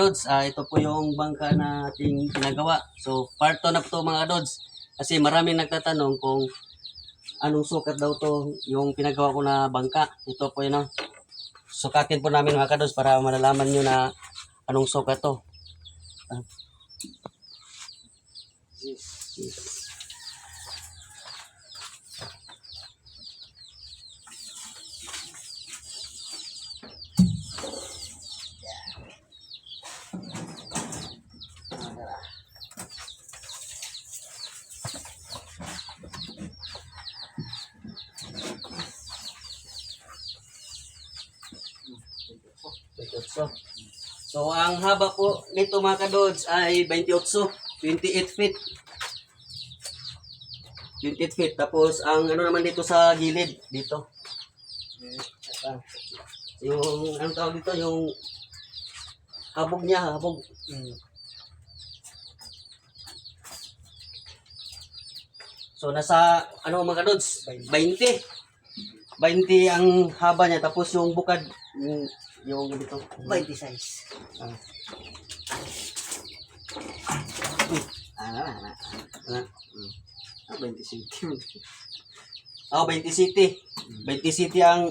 Kadods, ito po yung bangka na ating ginagawa. So, part 2 na po ito mga kadods. Kasi maraming nagtatanong kung anong sukat daw to yung pinagawa ko na bangka. Ito po yun. Sukatin po namin mga kadods para malalaman nyo na anong sukat to. So, ang haba po nito mga kadods ay 28 feet. 28 feet. Tapos, ang ano naman dito sa gilid, dito. Yung, anong tawag dito, yung habog niya, habog. So, nasa, ano mga kadods, 20. 20 ang haba niya. Tapos, yung bukad, yung dito, 20 size. Ano? 20 city. 20 city. 20 city ang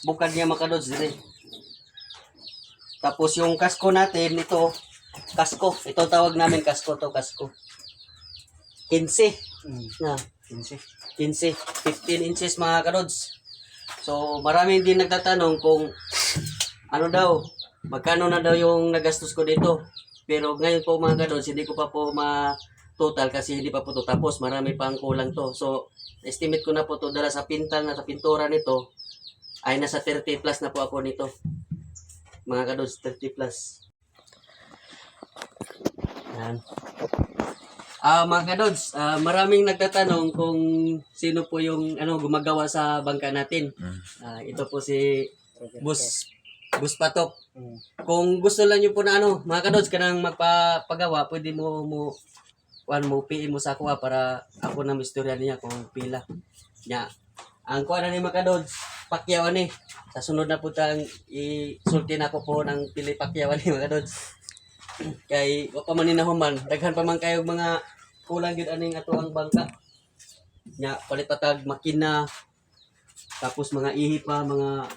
bukad niya mga kadods din. Tapos yung kasko natin, ito, kasko. Ito tawag namin kasko to, kasko. 15. Na, 15. 15 inches mga kadods. So, maraming din nagtatanong kung ano daw, magkano na daw yung nagastos ko dito. Pero ngayon po mga kadods, hindi ko pa po ma-total kasi hindi pa po to tapos. Marami pang kulang to. So, estimate ko na po to dala sa pintal na sa pintura nito ay nasa 30 plus na po ako nito. Mga kadods, 30 plus. Yan. Mga kadods, maraming nagtatanong kung sino po yung gumagawa sa bangka natin. Ito po si Bus Patok. Kung gusto lang nyo po na mga kadods, kanang magpapagawa, pwede mo PM mo sa ako para ako na mistorya niya kung pila. Nya, ang kuha na ni mga kadods, pakyawan ni. Sa sunod na po tang isulti na ko po ng pili pakyawan ni mga kadods. Kay wa pa man human, daghan pa man kayo mga kulang gyud aning ato ang bangka. Nya, palit patag makina, tapos mga ihi pa, mga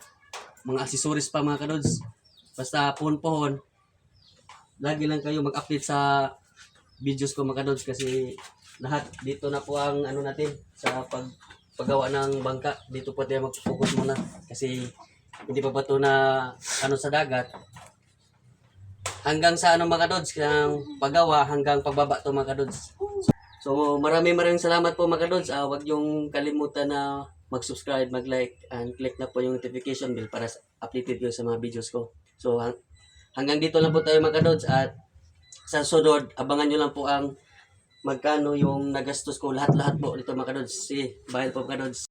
accessories pa mga kadods. Basta pohon-pohon, lagi lang kayo mag-update sa videos ko mga kadods kasi lahat dito na po ang natin sa paggawa ng bangka. Dito po tayo mag-focus muna kasi hindi pa ba ito na sa dagat. Hanggang sa mga kadods, ng paggawa hanggang pagbaba to mga kadods. So maraming salamat po mga kadods. Huwag yung kalimutan na mag-subscribe, mag-like, and click na po yung notification bell para updated kayo sa mga videos ko. So hanggang dito lang po tayo mga kadods at sa sunod, abangan nyo lang po ang magkano yung nagastos ko lahat-lahat po dito mga kadods. Bye po mga kadods.